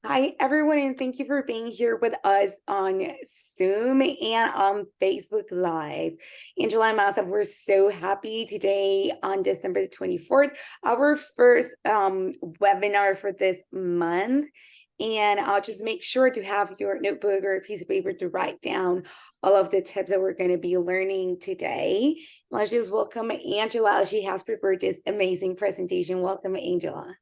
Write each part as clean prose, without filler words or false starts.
Hi, everyone, and thank you for being here with us on Zoom and on Facebook Live. Angela and myself, we're so happy today on December the 24th, our first webinar for this month. And I'll just make sure to have your notebook or a piece of paper to write down all of the tips that we're going to be learning today. Let's just welcome Angela. She has prepared this amazing presentation. Welcome, Angela.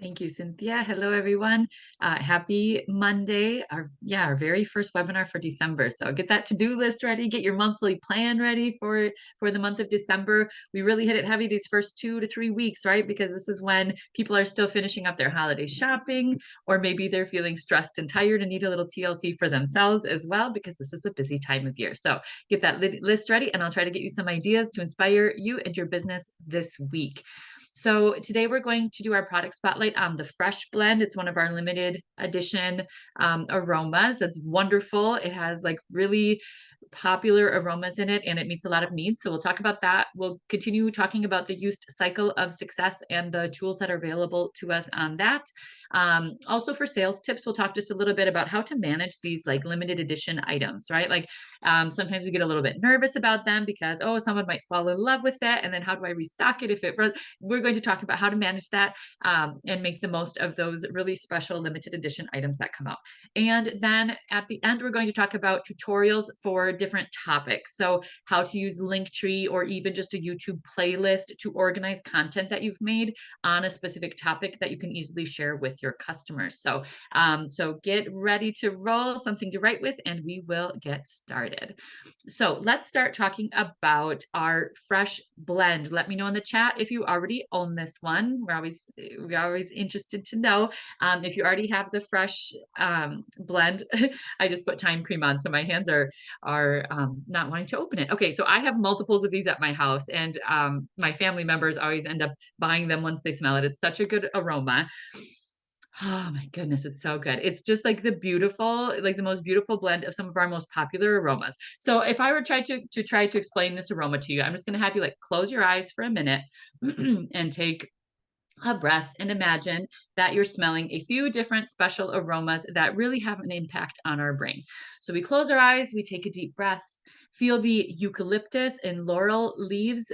Thank you, Cynthia. Hello, everyone. Happy Monday. Our very first webinar for December. So get that to-do list ready, get your monthly plan ready for the month of December. We really hit it heavy these first 2 to 3 weeks, right? Because this is when people are still finishing up their holiday shopping, or maybe they're feeling stressed and tired and need a little TLC for themselves as well, because this is a busy time of year. So get that list ready, and I'll try to get you some ideas to inspire you and your business this week. So today we're going to do our product spotlight on the Fresh Blend. It's one of our limited edition aromas. That's wonderful. It has like really popular aromas in it, and it meets a lot of needs. So we'll talk about that. We'll continue talking about the used cycle of success and the tools that are available to us on that. Also for sales tips, we'll talk just a little bit about how to manage these like limited edition items, right? Like sometimes we get a little bit nervous about them because, oh, someone might fall in love with it. And then how do I restock it if it, we're going to talk about how to manage that and make the most of those really special limited edition items that come out. And then at the end, we're going to talk about tutorials for different topics. So how to use LinkTree or even just a YouTube playlist to organize content that you've made on a specific topic that you can easily share with your customers. So get ready to roll, something to write with, and we will get started. So let's start talking about our Fresh Blend. Let me know in the chat if you already own this one. We're always interested to know if you already have the Fresh Blend. I just put Time Cream on, so my hands are not wanting to open it. Okay, so I have multiples of these at my house, and my family members always end up buying them once they smell it. It's such a good aroma. Oh my goodness, it's so good. It's just like the most beautiful blend of some of our most popular aromas. So if I were try to explain this aroma to you, I'm just going to have you like close your eyes for a minute and take a breath and imagine that you're smelling a few different special aromas that really have an impact on our brain. So we close our eyes, we take a deep breath, feel the eucalyptus and laurel leaves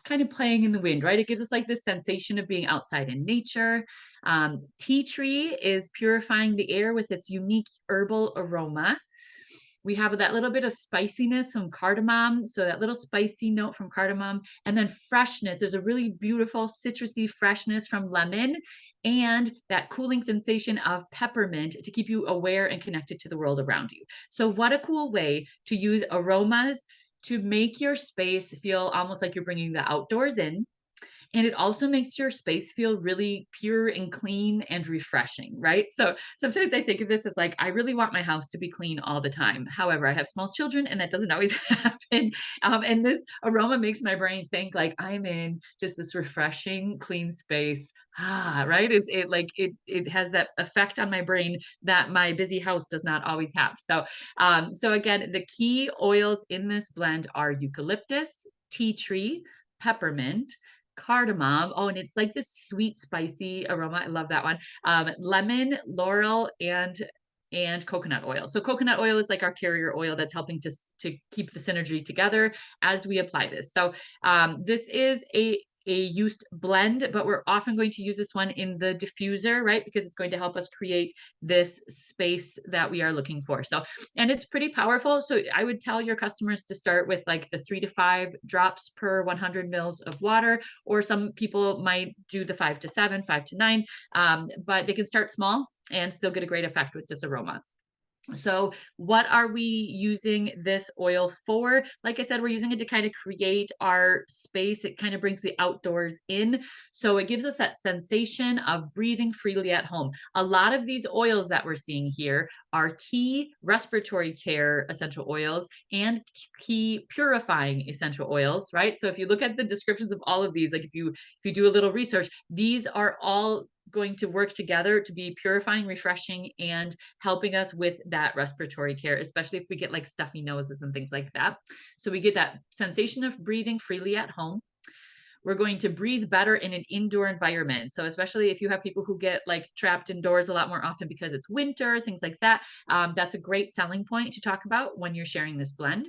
kind of playing in the wind, right? It gives us like this sensation of being outside in nature. Tea tree is purifying the air with its unique herbal aroma. We have that little bit of spiciness from cardamom. So that little spicy note from cardamom, and then freshness. There's a really beautiful citrusy freshness from lemon and that cooling sensation of peppermint to keep you aware and connected to the world around you. So what a cool way to use aromas to make your space feel almost like you're bringing the outdoors in, and it also makes your space feel really pure and clean and refreshing, right? So sometimes I think of this as like, I really want my house to be clean all the time. However, I have small children and that doesn't always happen. And this aroma makes my brain think like I'm in just this refreshing, clean space. Right. It has that effect on my brain that my busy house does not always have. So again, the key oils in this blend are eucalyptus, tea tree, peppermint, cardamom. Oh, and it's like this sweet, spicy aroma. I love that one. Lemon, laurel, and coconut oil. So coconut oil is like our carrier oil that's helping to keep the synergy together as we apply this. So this is a used blend, but we're often going to use this one in the diffuser, right? Because it's going to help us create this space that we are looking for. So, and it's pretty powerful. So I would tell your customers to start with like the 3 to 5 drops per 100 mils of water, or some people might do the 5 to 7, 5 to 9, but they can start small and still get a great effect with this aroma. So what are we using this oil for? Like I said, we're using it to kind of create our space. It kind of brings the outdoors in. So it gives us that sensation of breathing freely at home. A lot of these oils that we're seeing here are key respiratory care essential oils and key purifying essential oils, right? So if you look at the descriptions of all of these, like if you do a little research, these are all going to work together to be purifying, refreshing, and helping us with that respiratory care, especially if we get like stuffy noses and things like that. So we get that sensation of breathing freely at home. We're going to breathe better in an indoor environment. So especially if you have people who get like trapped indoors a lot more often because it's winter, things like that, that's a great selling point to talk about when you're sharing this blend.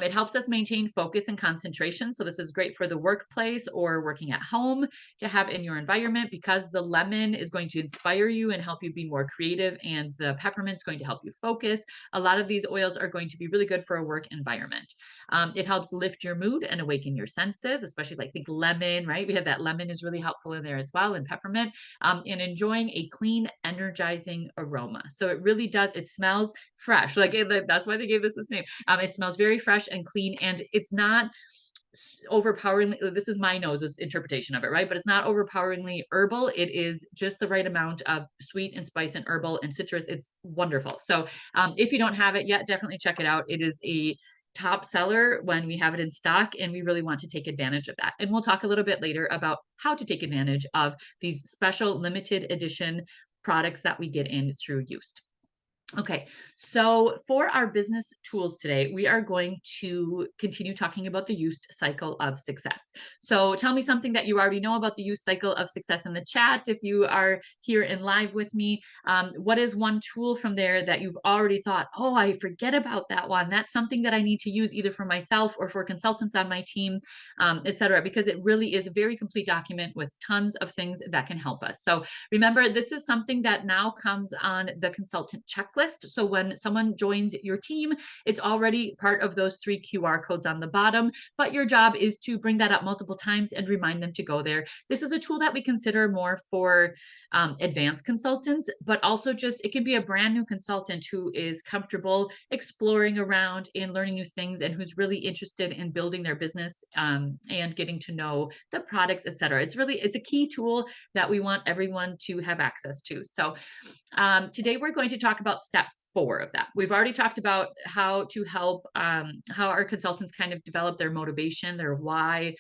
It helps us maintain focus and concentration. So this is great for the workplace or working at home to have in your environment, because the lemon is going to inspire you and help you be more creative, and the peppermint's going to help you focus. A lot of these oils are going to be really good for a work environment. It helps lift your mood and awaken your senses, especially like think lemon, right? We have that lemon is really helpful in there as well, and peppermint, and enjoying a clean, energizing aroma. So it really does, it smells fresh. Like that's why they gave this name. It smells very fresh and clean, and it's not overpoweringly, this is my nose's interpretation of it, right? But it's not overpoweringly herbal. It is just the right amount of sweet and spice and herbal and citrus. It's wonderful. So if you don't have it yet, definitely check it out. It is a top seller when we have it in stock, and we really want to take advantage of that. And we'll talk a little bit later about how to take advantage of these special limited edition products that we get in through Used. Okay, so for our business tools today, we are going to continue talking about the Used cycle of success. So tell me something that you already know about the Used cycle of success in the chat. If you are here in live with me, what is one tool from there that you've already thought, oh, I forget about that one. That's something that I need to use either for myself or for consultants on my team, etc. Because it really is a very complete document with tons of things that can help us. So remember, this is something that now comes on the consultant checklist. So when someone joins your team, it's already part of those 3 QR codes on the bottom, but your job is to bring that up multiple times and remind them to go there. This is a tool that we consider more for advanced consultants, but also just, it can be a brand new consultant who is comfortable exploring around and learning new things, and who's really interested in building their business and getting to know the products, etc. It's a key tool that we want everyone to have access to. So today we're going to talk about step 4 of that. We've already talked about how to help, how our consultants kind of develop their motivation, their why,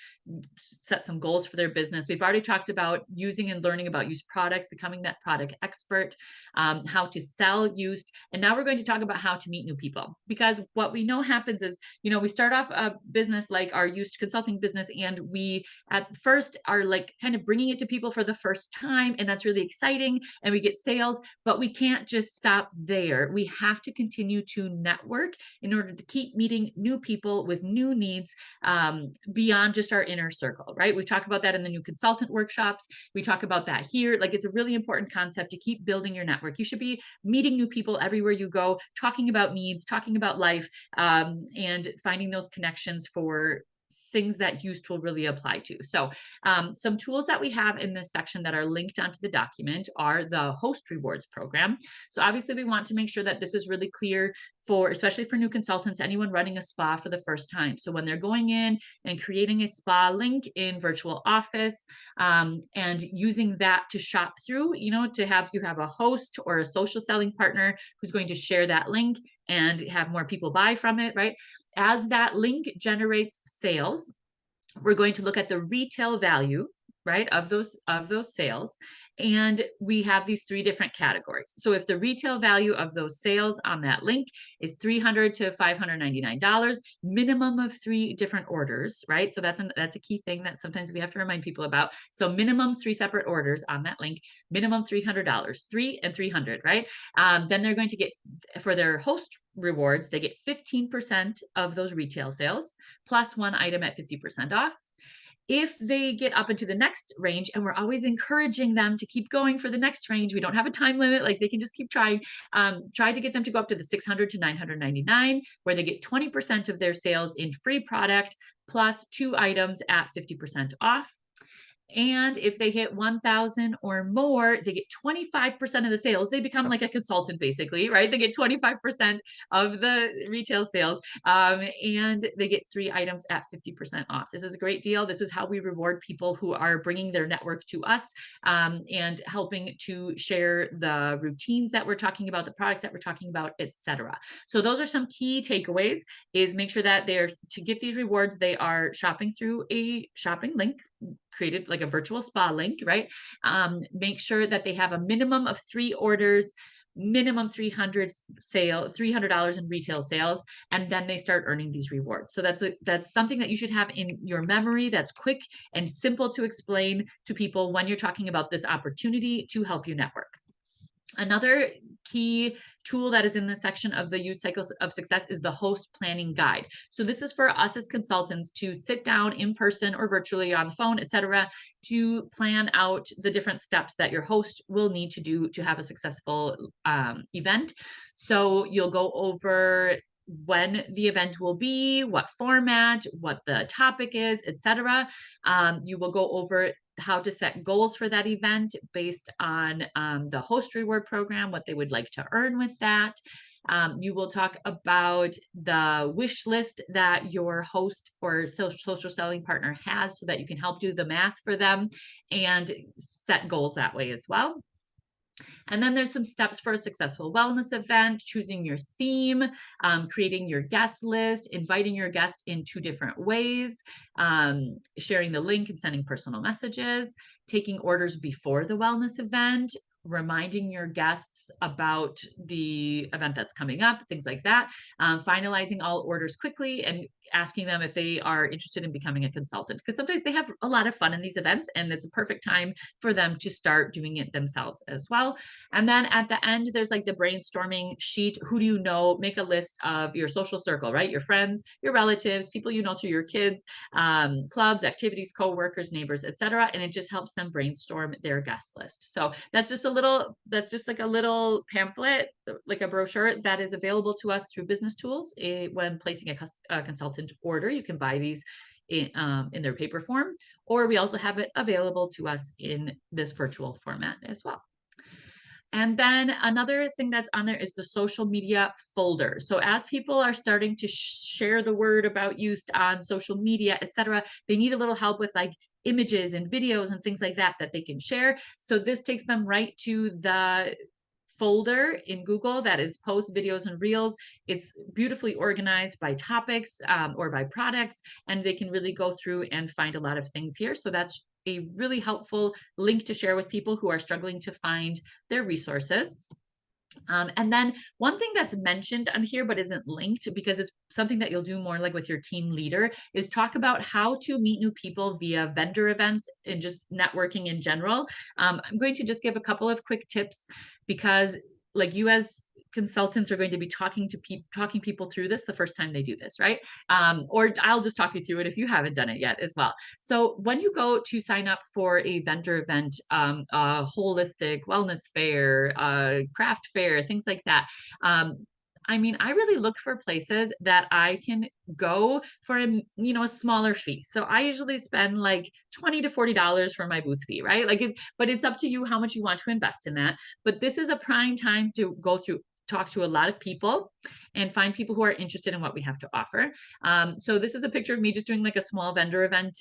set some goals for their business. We've already talked about using and learning about used products, becoming that product expert, how to sell used. And now we're going to talk about how to meet new people. Because what we know happens is, we start off a business like our used consulting business, and we at first are like kind of bringing it to people for the first time. And that's really exciting. And we get sales, but we can't just stop there. We have to continue to network in order to keep meeting new people with new needs, beyond just our inner circle, right? We talk about that in the new consultant workshops. We talk about that here. Like, it's a really important concept to keep building your network. You should be meeting new people everywhere you go, talking about needs, talking about life, and finding those connections for things that used will really apply to. So some tools that we have in this section that are linked onto the document are the host rewards program. So obviously we want to make sure that this is really clear for, especially for new consultants, anyone running a spa for the first time. So when they're going in and creating a spa link in Virtual Office, and using that to shop through, to have, you have a host or a social selling partner who's going to share that link and have more people buy from it, right? As that link generates sales, we're going to look at the retail value, right, of those sales. And we have these 3 different categories. So if the retail value of those sales on that link is $300 to $599, minimum of 3 different orders, right? So that's a key thing that sometimes we have to remind people about. So minimum 3 separate orders on that link, minimum $300, 3 and 300, right? Then they're going to get, for their host rewards, they get 15% of those retail sales plus 1 item at 50% off. If they get up into the next range, and we're always encouraging them to keep going for the next range, we don't have a time limit, like they can just keep trying, try to get them to go up to the 600 to 999, where they get 20% of their sales in free product plus 2 items at 50% off. And if they hit 1,000 or more, they get 25% of the sales. They become like a consultant, basically, right? They get 25% of the retail sales, and they get 3 items at 50% off. This is a great deal. This is how we reward people who are bringing their network to us, and helping to share the routines that we're talking about, the products that we're talking about, etc. So those are some key takeaways. Is make sure that they're, to get these rewards, they are shopping through a shopping link created like a virtual spa link, right? Make sure that they have a minimum of 3 orders minimum $300 in retail sales, and then they start earning these rewards. So that's something that you should have in your memory, that's quick and simple to explain to people when you're talking about this opportunity to help you network. Another key tool that is in this section of the Use Cycles of Success is the host planning guide. So this is for us as consultants to sit down in person or virtually on the phone, etc., to plan out the different steps that your host will need to do to have a successful event. So you'll go over when the event will be, what format, what the topic is, etc. You will go over how to set goals for that event based on the host reward program, what they would like to earn with that. You will talk about the wish list that your host or social selling partner has so that you can help do the math for them and set goals that way as well. And then there's some steps for a successful wellness event: choosing your theme, creating your guest list, inviting your guest in 2 different ways, sharing the link and sending personal messages, taking orders before the wellness event, reminding your guests about the event that's coming up, things like that, finalizing all orders quickly and asking them if they are interested in becoming a consultant, because sometimes they have a lot of fun in these events and it's a perfect time for them to start doing it themselves as well. And then at the end, there's like the brainstorming sheet. Who do you know? Make a list of your social circle, right? Your friends, your relatives, people you know through your kids, clubs, activities, co-workers, neighbors, etc. And it just helps them brainstorm their guest list. So that's just like a little pamphlet, like a brochure that is available to us through business tools. When placing a consultant order, you can buy these in their paper form, or we also have it available to us in this virtual format as well. And then another thing that's on there is the social media folder. So as people are starting to share the word about you on social media, etc., they need a little help with like images and videos and things like that they can share. So this takes them right to the folder in Google that is posts, videos, and reels. It's beautifully organized by topics or by products, and they can really go through and find a lot of things here. So that's a really helpful link to share with people who are struggling to find their resources. And then one thing that's mentioned on here but isn't linked, because it's something that you'll do more like with your team leader, is talk about how to meet new people via vendor events and just networking in general. I'm going to just give a couple of quick tips, because like you as consultants are going to be talking people through this the first time they do this, right? Or I'll just talk you through it if you haven't done it yet as well. So when you go to sign up for a vendor event, a holistic wellness fair, a craft fair, things like that, I mean, I really look for places that I can go for a smaller fee. So I usually spend like $20 to $40 for my booth fee, right? But it's up to you how much you want to invest in that. But this is a prime time to go through, talk to a lot of people and find people who are interested in what we have to offer. So this is a picture of me just doing like a small vendor event,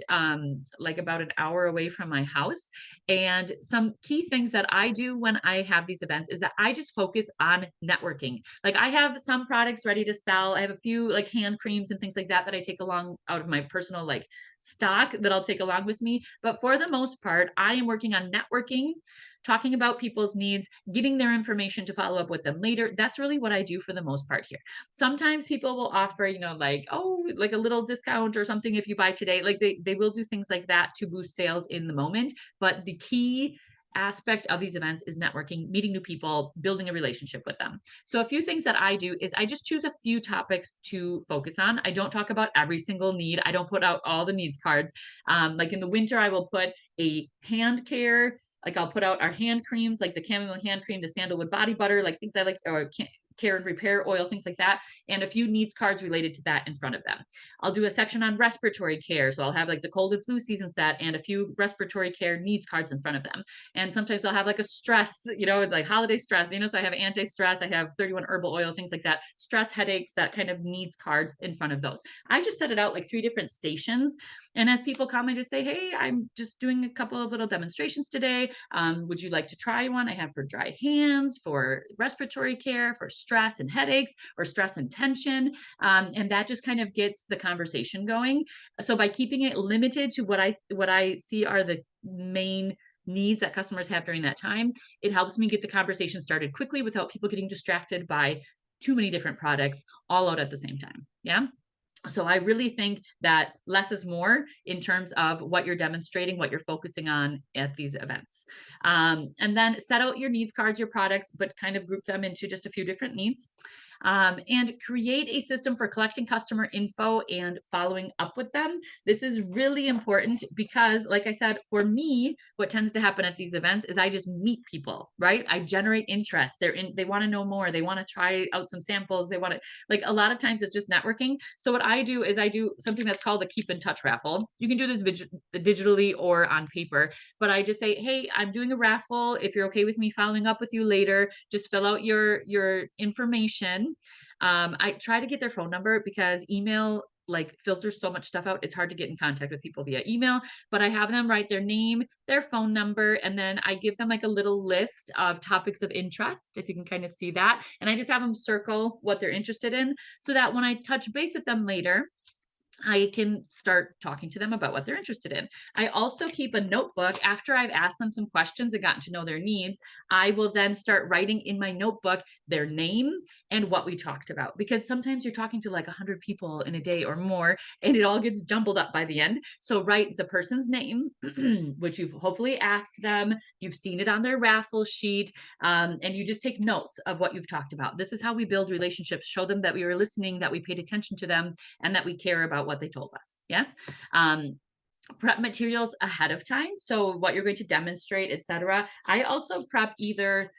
like about an hour away from my house. And some key things that I do when I have these events is that I just focus on networking. Like I have some products ready to sell. I have a few like hand creams and things like that I take along out of my personal like stock that I'll take along with me. But for the most part, I am working on networking, talking about people's needs, getting their information to follow up with them later. That's really what I do for the most part here. Sometimes people will offer, like, oh, like a little discount or something if you buy today. Like they will do things like that to boost sales in the moment. But the key aspect of these events is networking, meeting new people, building a relationship with them. So a few things that I do is I just choose a few topics to focus on. I don't talk about every single need. I don't put out all the needs cards. Like in the winter, I will put a hand care, like I'll put out our hand creams, like the chamomile hand cream, the sandalwood body butter, like things I like, or care and repair oil, things like that, and a few needs cards related to that in front of them. I'll do a section on respiratory care. So I'll have like the cold and flu season set and a few respiratory care needs cards in front of them. And sometimes I'll have like a stress, like holiday stress, so I have anti-stress, I have 31 herbal oil, things like that, stress, headaches, that kind of needs cards in front of those. I just set it out like 3 different stations. And as people come, I just say, hey, I'm just doing a couple of little demonstrations today. Would you like to try one? I have for dry hands, for respiratory care, for stress and headaches, or stress and tension. And that just kind of gets the conversation going. So by keeping it limited to what I see are the main needs that customers have during that time. It helps me get the conversation started quickly without people getting distracted by too many different products all out at the same time. Yeah. So I really think that less is more in terms of what you're demonstrating, what you're focusing on at these events. And then set out your needs cards, your products, but kind of group them into just a few different needs. And create a system for collecting customer info and following up with them. This is really important because, like I said, for me, what tends to happen at these events is I just meet people, right? I generate interest. They want to know more. They want to try out some samples. They want to, like, a lot of times it's just networking. So what I do is I do something that's called a keep in touch raffle. You can do this digitally or on paper, but I just say, hey, I'm doing a raffle. If you're okay with me following up with you later, just fill out your information. I try to get their phone number because email like filters so much stuff out. It's hard to get in contact with people via email, but I have them write their name, their phone number, and then I give them like a little list of topics of interest, if you can kind of see that. And I just have them circle what they're interested in so that when I touch base with them later, I can start talking to them about what they're interested in. I also keep a notebook after I've asked them some questions and gotten to know their needs. I will then start writing in my notebook their name and what we talked about, because sometimes you're talking to like 100 people in a day or more and it all gets jumbled up by the end. So write the person's name, which you've hopefully asked them, you've seen it on their raffle sheet, and you just take notes of what you've talked about. This is how we build relationships. Show them that we were listening, that we paid attention to them, and that we care about what they told us. Yes. Prep materials ahead of time. So what you're going to demonstrate, etc. I also prep either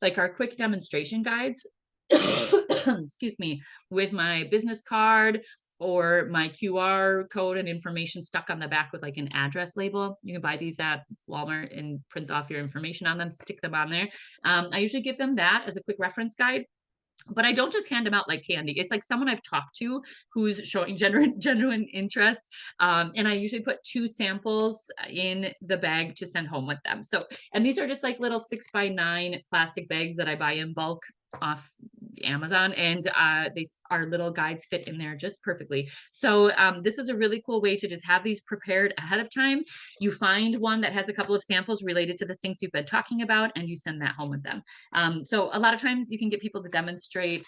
like our quick demonstration guides, excuse me, with my business card or my QR code and information stuck on the back with like an address label. You can buy these at Walmart and print off your information on them, stick them on there. I usually give them that as a quick reference guide. But I don't just hand them out like candy. It's like someone I've talked to who's showing genuine interest. And I usually put 2 samples in the bag to send home with them. So, and these are just like little 6x9 plastic bags that I buy in bulk off Amazon, and our little guides fit in there just perfectly. So this is a really cool way to just have these prepared ahead of time. You find one that has a couple of samples related to the things you've been talking about, and you send that home with them. So a lot of times you can get people to demonstrate,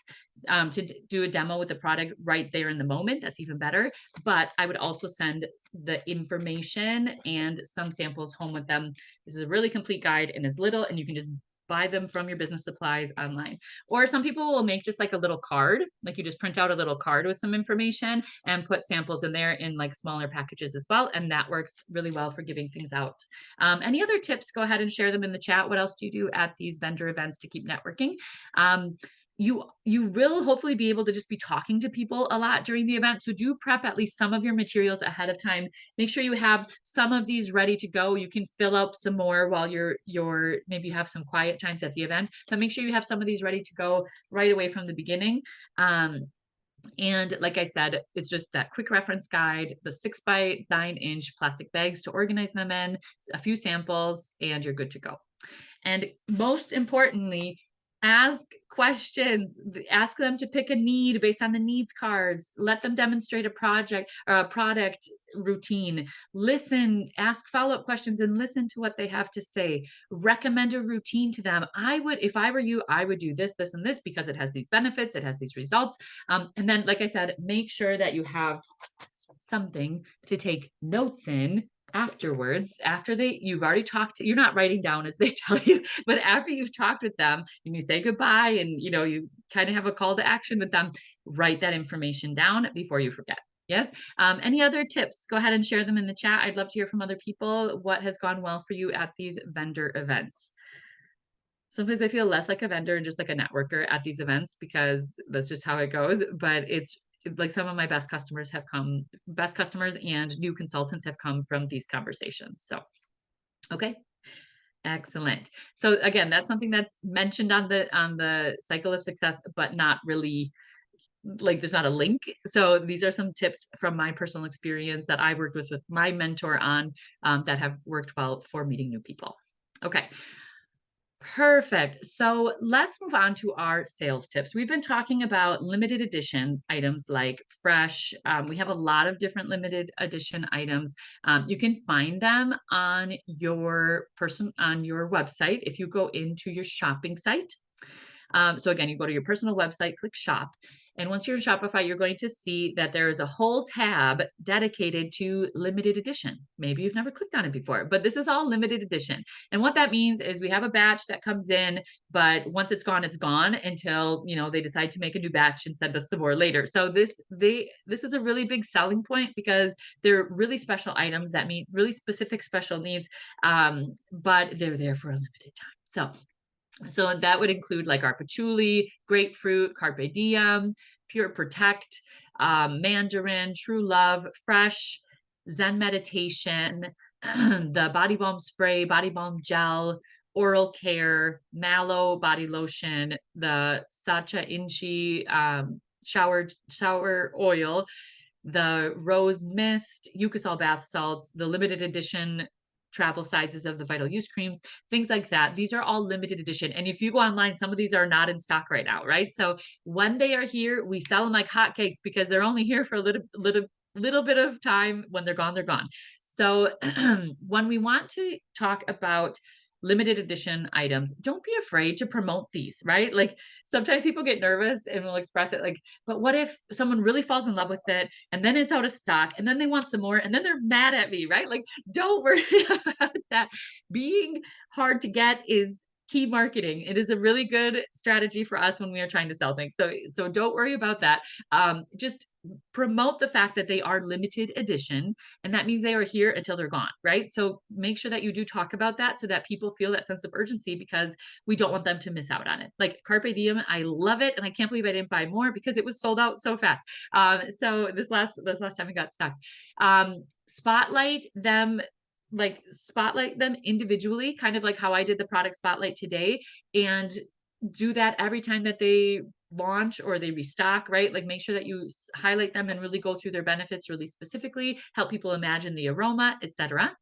to do a demo with the product right there in the moment. That's even better. But I would also send the information and some samples home with them. This is a really complete guide and it's little, and you can just buy them from your business supplies online. Or some people will make just like a little card, like you just print out a little card with some information and put samples in there in like smaller packages as well. And that works really well for giving things out. Any other tips, go ahead and share them in the chat. What else do you do at these vendor events to keep networking? You will hopefully be able to just be talking to people a lot during the event. So do prep at least some of your materials ahead of time. Make sure you have some of these ready to go. You can fill up some more while you're maybe you have some quiet times at the event, but make sure you have some of these ready to go right away from the beginning. And like I said, it's just that quick reference guide, the 6x9-inch plastic bags to organize them in, a few samples, and you're good to go. And most importantly, ask questions, ask them to pick a need based on the needs cards, let them demonstrate a project or a product routine, listen, ask follow-up questions and listen to what they have to say, recommend a routine to them. If I were you, I would do this, this, and this because it has these benefits, it has these results. And then, like I said, make sure that you have something to take notes in afterwards, after you've already talked, you're not writing down as they tell you, but after you've talked with them and you say goodbye and you kind of have a call to action with them, write that information down before you forget. Yes. Any other tips? Go ahead and share them in the chat. I'd love to hear from other people. What has gone well for you at these vendor events? Sometimes I feel less like a vendor and just like a networker at these events because that's just how it goes. But it's like some of my best customers and new consultants have come from these conversations. So, okay. Excellent. So again, that's something that's mentioned on the cycle of success, but not really like there's not a link. So these are some tips from my personal experience that I worked with my mentor on that have worked well for meeting new people. Okay. Perfect. So let's move on to our sales tips. We've been talking about limited edition items like fresh. We have a lot of different limited edition items. You can find them on your website if you go into your shopping site. So again, you go to your personal website, click shop. And once you're in Shopify, you're going to see that there is a whole tab dedicated to limited edition. Maybe you've never clicked on it before, but this is all limited edition. And what that means is we have a batch that comes in, but once it's gone until, they decide to make a new batch and send us some more later. So this is a really big selling point because they're really special items that meet really specific special needs, but they're there for a limited time. So that would include like our patchouli, grapefruit, carpe diem, pure protect, mandarin, true love, fresh, Zen meditation, the body balm spray, body balm gel, oral care, mallow body lotion, the sacha inchi shower oil, the rose mist, Eucosol bath salts, the limited edition travel sizes of the vital use creams, things like that. These are all limited edition. And if you go online, some of these are not in stock right now, right? So when they are here, we sell them like hotcakes because they're only here for a little bit of time. When they're gone, they're gone. So when we want to talk about limited edition items, don't be afraid to promote these, right? Like sometimes people get nervous and will express it like, but what if someone really falls in love with it and then it's out of stock and then they want some more and then they're mad at me, right? Like don't worry about that. Being hard to get is key marketing. It is a really good strategy for us when we are trying to sell things. So don't worry about that. Just promote the fact that they are limited edition, and that means they are here until they're gone, right? So make sure that you do talk about that so that people feel that sense of urgency because we don't want them to miss out on it. Like carpe diem, I love it, and I can't believe I didn't buy more because it was sold out so fast. So this last time it got stuck. Spotlight them individually, kind of like how I did the product spotlight today, and do that every time that they launch or they restock, right? Like make sure that you highlight them and really go through their benefits really specifically, help people imagine the aroma, etc.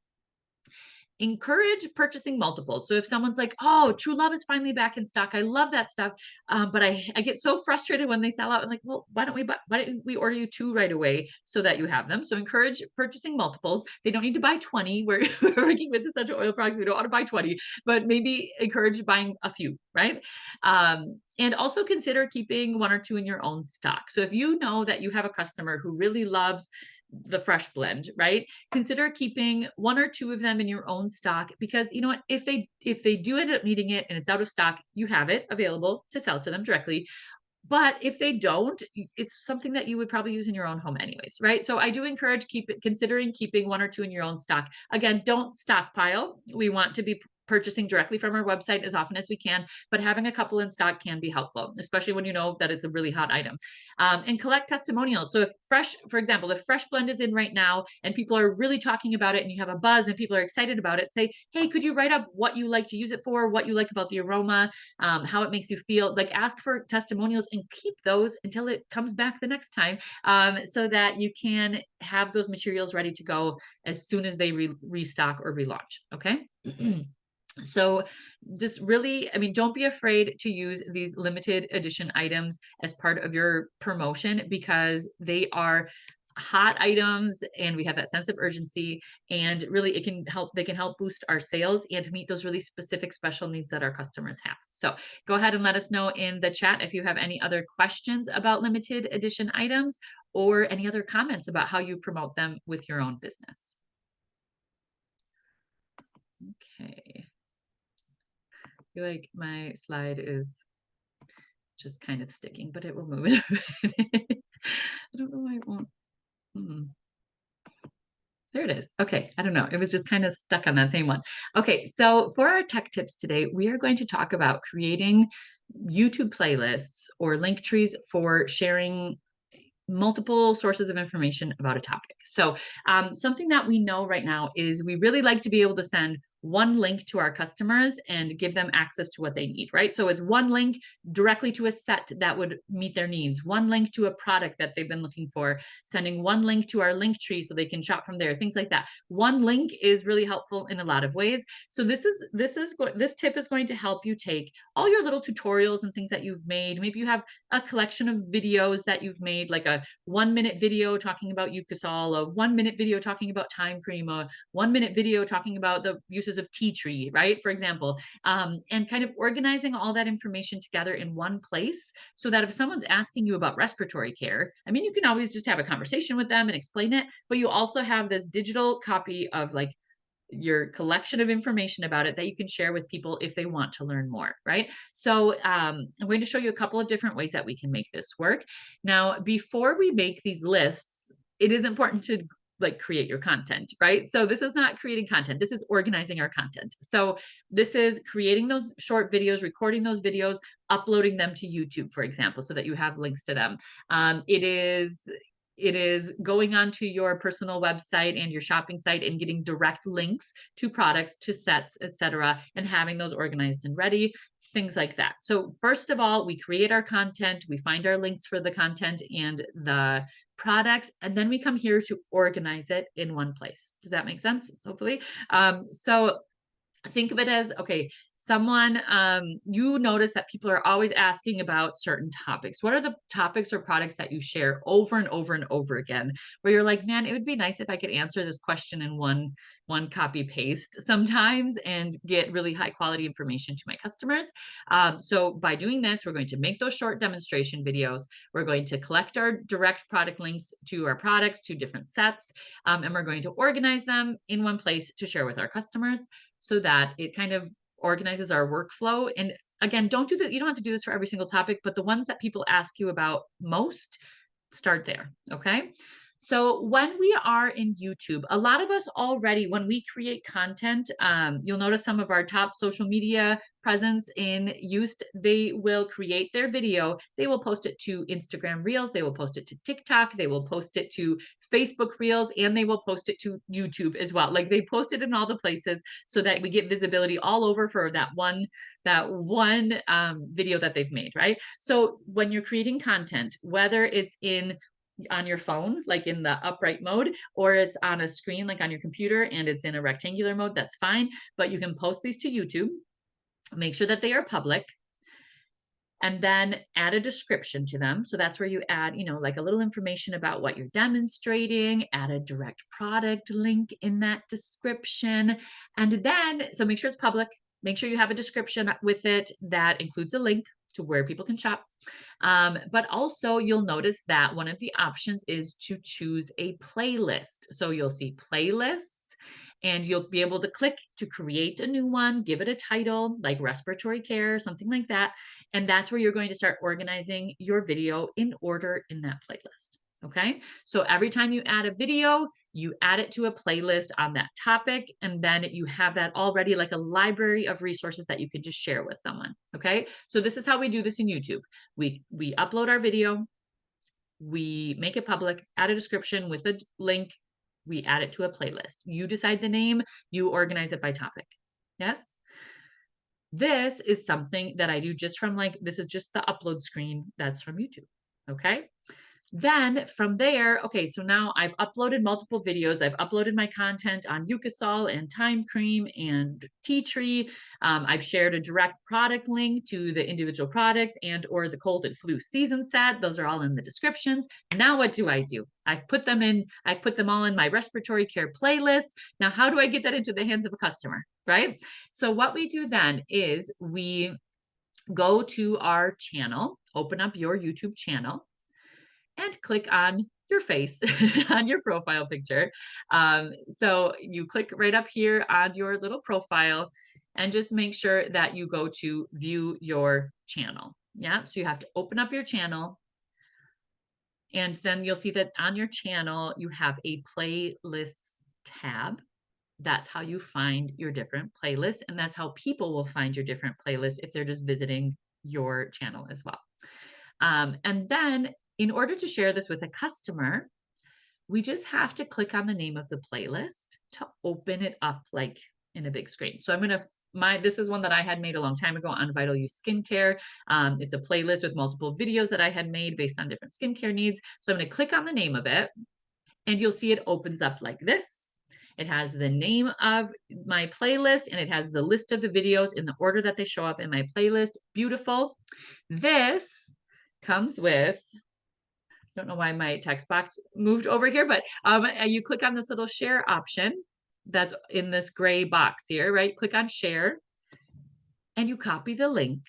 Encourage purchasing multiples. So if someone's like, oh, True Love is finally back in stock, I love that stuff, but I get so frustrated when they sell out. I'm like, well, why don't we order you 2 right away so that you have them? So encourage purchasing multiples. They don't need to buy 20. We're working with essential oil products. We don't want to buy 20, but maybe encourage buying a few, right? And also consider keeping 1 or 2 in your own stock. So if you know that you have a customer who really loves the fresh blend, right? Consider keeping 1 or 2 of them in your own stock because you know what, if they do end up needing it and it's out of stock, you have it available to sell to them directly. But if they don't, it's something that you would probably use in your own home anyways, right? So I do encourage considering keeping 1 or 2 in your own stock. Again, don't stockpile. We want to be purchasing directly from our website as often as we can, but having a couple in stock can be helpful, especially when you know that it's a really hot item. And collect testimonials. So for example, if fresh blend is in right now and people are really talking about it and you have a buzz and people are excited about it, say, hey, could you write up what you like to use it for, what you like about the aroma, how it makes you feel? Like ask for testimonials and keep those until it comes back the next time, so that you can have those materials ready to go as soon as they restock or relaunch. Okay. So just really, I mean, don't be afraid to use these limited edition items as part of your promotion because they are hot items and we have that sense of urgency, and really they can help boost our sales and meet those really specific special needs that our customers have. So go ahead and let us know in the chat if you have any other questions about limited edition items or any other comments about how you promote them with your own business. Okay. I feel like my slide is just kind of sticking, but it will move it. I don't know why it won't. There it is. Okay. I don't know. It was just kind of stuck on that same one. Okay. So for our tech tips today, we are going to talk about creating YouTube playlists or link trees for sharing multiple sources of information about a topic. So something that we know right now is we really like to be able to send one link to our customers and give them access to what they need, right? So it's one link directly to a set that would meet their needs, one link to a product that they've been looking for, sending one link to our LinkTree so they can shop from there, things like that. One link is really helpful in a lot of ways. So this tip is going to help you take all your little tutorials and things that you've made. Maybe you have a collection of videos that you've made, like a 1-minute video talking about Eucosol, a 1-minute video talking about Time Cream, a 1-minute video talking about the uses of tea tree, right? For example, and kind of organizing all that information together in one place so that if someone's asking you about respiratory care, I mean, you can always just have a conversation with them and explain it, but you also have this digital copy of like your collection of information about it that you can share with people if they want to learn more, right? So I'm going to show you a couple of different ways that we can make this work. Now, before we make these lists, it is important to like create your content, right? So this is not creating content. This is organizing our content. So this is creating those short videos, recording those videos, uploading them to YouTube, for example, so that you have links to them. It is going onto your personal website and your shopping site and getting direct links to products, to sets, etc., and having those organized and ready, things like that. So first of all, we create our content, we find our links for the content and the products, and then we come here to organize it in one place. Does that make sense? Hopefully. So think of it as, okay, someone, you notice that people are always asking about certain topics. What are the topics or products that you share over and over and over again, where you're like, man, it would be nice if I could answer this question in one copy paste sometimes and get really high quality information to my customers. So by doing this, we're going to make those short demonstration videos. We're going to collect our direct product links to our products, to different sets, and we're going to organize them in one place to share with our customers so that it kind of organizes our workflow. And again, don't do that. You don't have to do this for every single topic, but the ones that people ask you about most, start there. Okay. So when we are in YouTube, a lot of us already, when we create content, you'll notice some of our top social media presence in use, they will create their video, they will post it to Instagram Reels, they will post it to TikTok, they will post it to Facebook Reels, and they will post it to YouTube as well. Like they post it in all the places so that we get visibility all over for that one video that they've made, right? So when you're creating content, whether it's on your phone, like in the upright mode, or it's on a screen, like on your computer, and it's in a rectangular mode, that's fine. But you can post these to YouTube, make sure that they are public, and then add a description to them. So that's where you add, like a little information about what you're demonstrating, add a direct product link in that description. And then, so make sure it's public, make sure you have a description with it that includes a link to where people can shop. But also you'll notice that one of the options is to choose a playlist. So you'll see playlists and you'll be able to click to create a new one, give it a title like respiratory care, something like that. And that's where you're going to start organizing your video in order in that playlist. Okay. So every time you add a video, you add it to a playlist on that topic, and then you have that already like a library of resources that you can just share with someone. Okay. So this is how we do this in YouTube. We upload our video, we make it public, add a description with a link, we add it to a playlist. You decide the name, you organize it by topic. Yes? This is something that I do just from this is just the upload screen that's from YouTube. Okay. Then from there, okay, so now I've uploaded multiple videos. I've uploaded my content on Eucosol and Time Cream and Tea Tree. I've shared a direct product link to the individual products and or the cold and flu season set. Those are all in the descriptions. Now what do? I've put them all in my respiratory care playlist. Now, how do I get that into the hands of a customer, right? So what we do then is we go to our channel, open up your YouTube channel, and click on your face on your profile picture. So you click right up here on your little profile and just make sure that you go to view your channel. Yeah, so you have to open up your channel, and then you'll see that on your channel, you have a playlists tab. That's how you find your different playlists, and that's how people will find your different playlists if they're just visiting your channel as well. And then in order to share this with a customer, we just have to click on the name of the playlist to open it up like in a big screen. So I'm going to, this is one that I had made a long time ago on Vital Use Skincare. It's a playlist with multiple videos that I had made based on different skincare needs. So I'm going to click on the name of it, and you'll see it opens up like this. It has the name of my playlist, and it has the list of the videos in the order that they show up in my playlist. Beautiful. This comes with, I don't know why my text box moved over here, but you click on this little share option that's in this gray box here, right? Click on share, and you copy the link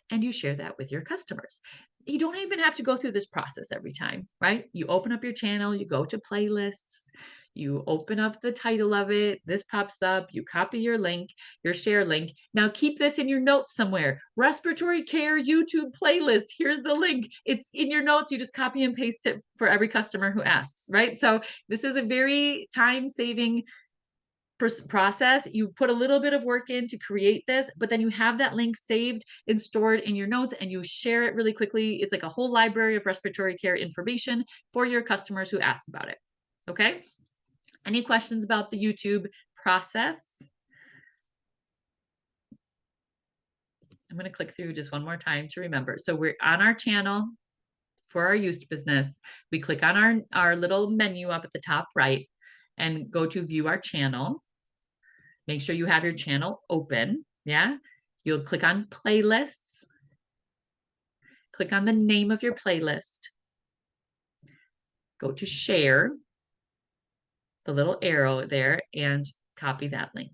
and you share that with your customers. You don't even have to go through this process every time, right? You open up your channel, you go to playlists, you open up the title of it, this pops up, you copy your link, your share link. Now keep this in your notes somewhere. Respiratory care YouTube playlist. Here's the link. It's in your notes. You just copy and paste it for every customer who asks, right? So this is a very time-saving process. You put a little bit of work in to create this, but then you have that link saved and stored in your notes, and you share it really quickly. It's like a whole library of respiratory care information for your customers who ask about it. Okay. Any questions about the YouTube process? I'm going to click through just one more time to remember. So we're on our channel for our used business. We click on our little menu up at the top right and go to view our channel. Make sure you have your channel open. Yeah. You'll click on playlists. Click on the name of your playlist. Go to share, the little arrow there, and copy that link.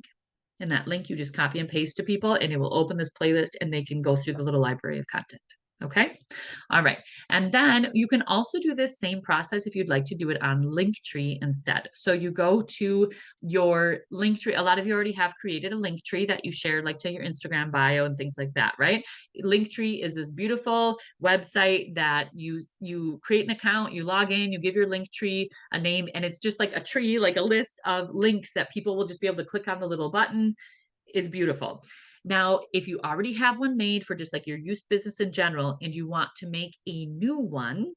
And that link you just copy and paste to people, and it will open this playlist and they can go through the little library of content. Okay. All right. And then you can also do this same process if you'd like to do it on LinkTree instead. So you go to your LinkTree. A lot of you already have created a LinkTree that you share like to your Instagram bio and things like that, right? LinkTree is this beautiful website that you create an account, you log in, you give your LinkTree a name, and it's just like a tree, like a list of links that people will just be able to click on the little button. It's beautiful. Now, if you already have one made for just like your youth business in general, and you want to make a new one,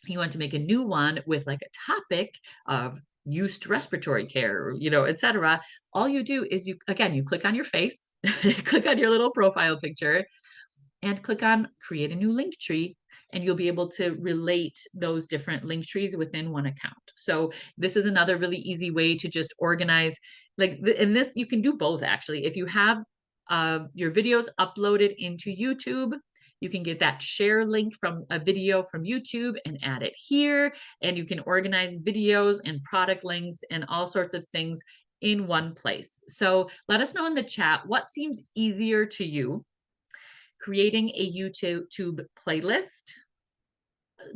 with like a topic of used respiratory care, etc. All you do is you click on your face, click on your little profile picture, and click on create a new link tree, and you'll be able to relate those different link trees within one account. So this is another really easy way to just organize, and this you can do both actually. If you have your videos uploaded into YouTube, you can get that share link from a video from YouTube and add it here, and you can organize videos and product links and all sorts of things in one place. So let us know in the chat what seems easier to you: creating a YouTube playlist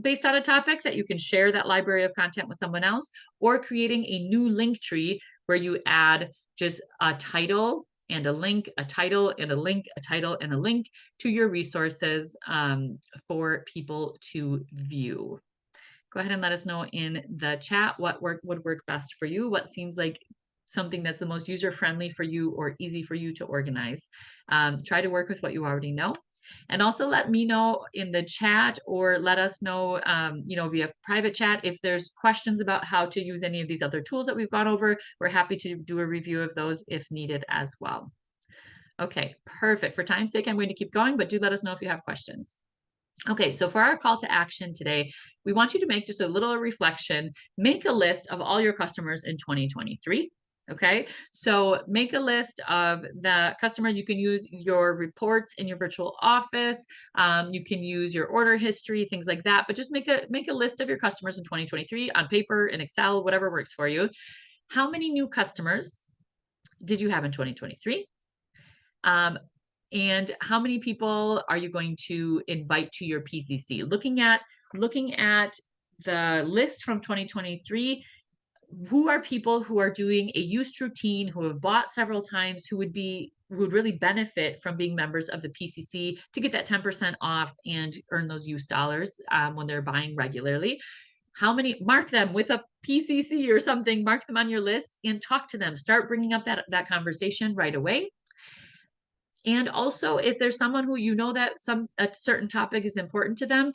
based on a topic that you can share that library of content with someone else, or creating a new link tree where you add just a title and a link, a title and a link, a title and a link to your resources for people to view. Go ahead and let us know in the chat what would work best for you, what seems like something that's the most user-friendly for you or easy for you to organize. Try to work with what you already know. And also let me know in the chat, or let us know, via private chat, if there's questions about how to use any of these other tools that we've gone over. We're happy to do a review of those if needed as well. Okay, perfect. For time's sake, I'm going to keep going, but do let us know if you have questions. Okay, so for our call to action today, we want you to make just a little reflection. Make a list of all your customers in 2023. Okay, so make a list of the customers. You can use your reports in your virtual office. You can use your order history, things like that. But just make a list of your customers in 2023 on paper, in Excel, whatever works for you. How many new customers did you have in 2023? And how many people are you going to invite to your PCC? Looking at the list from 2023, who are people who are doing a used routine, who have bought several times, who would really benefit from being members of the PCC to get that 10% off and earn those used dollars when they're buying regularly? How many? Mark them with a PCC or something, mark them on your list and talk to them. Start bringing up that conversation right away. And also, if there's someone who that a certain topic is important to them,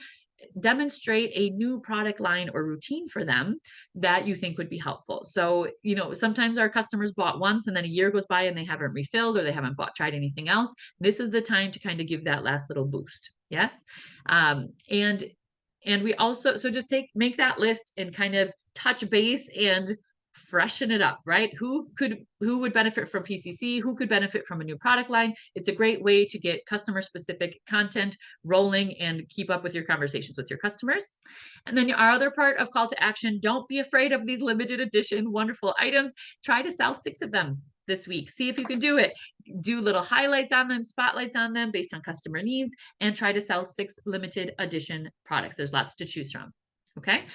demonstrate a new product line or routine for them that you think would be helpful. So, sometimes our customers bought once and then a year goes by and they haven't refilled or they haven't tried anything else. This is the time to kind of give that last little boost. Yes. And we also, so just make that list and kind of touch base and freshen it up, right? Who would benefit from PCC? Who could benefit from a new product line? It's a great way to get customer specific content rolling and keep up with your conversations with your customers. And then our other part of call to action, don't be afraid of these limited edition wonderful items. Try to sell 6 of them this week. See if you can do it. Do little highlights on them, spotlights on them based on customer needs, and try to sell 6 limited edition products. There's lots to choose from. Okay,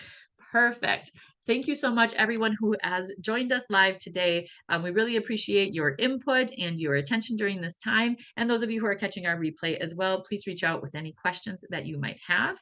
perfect. Thank you so much, everyone who has joined us live today. We really appreciate your input and your attention during this time. And those of you who are catching our replay as well, please reach out with any questions that you might have.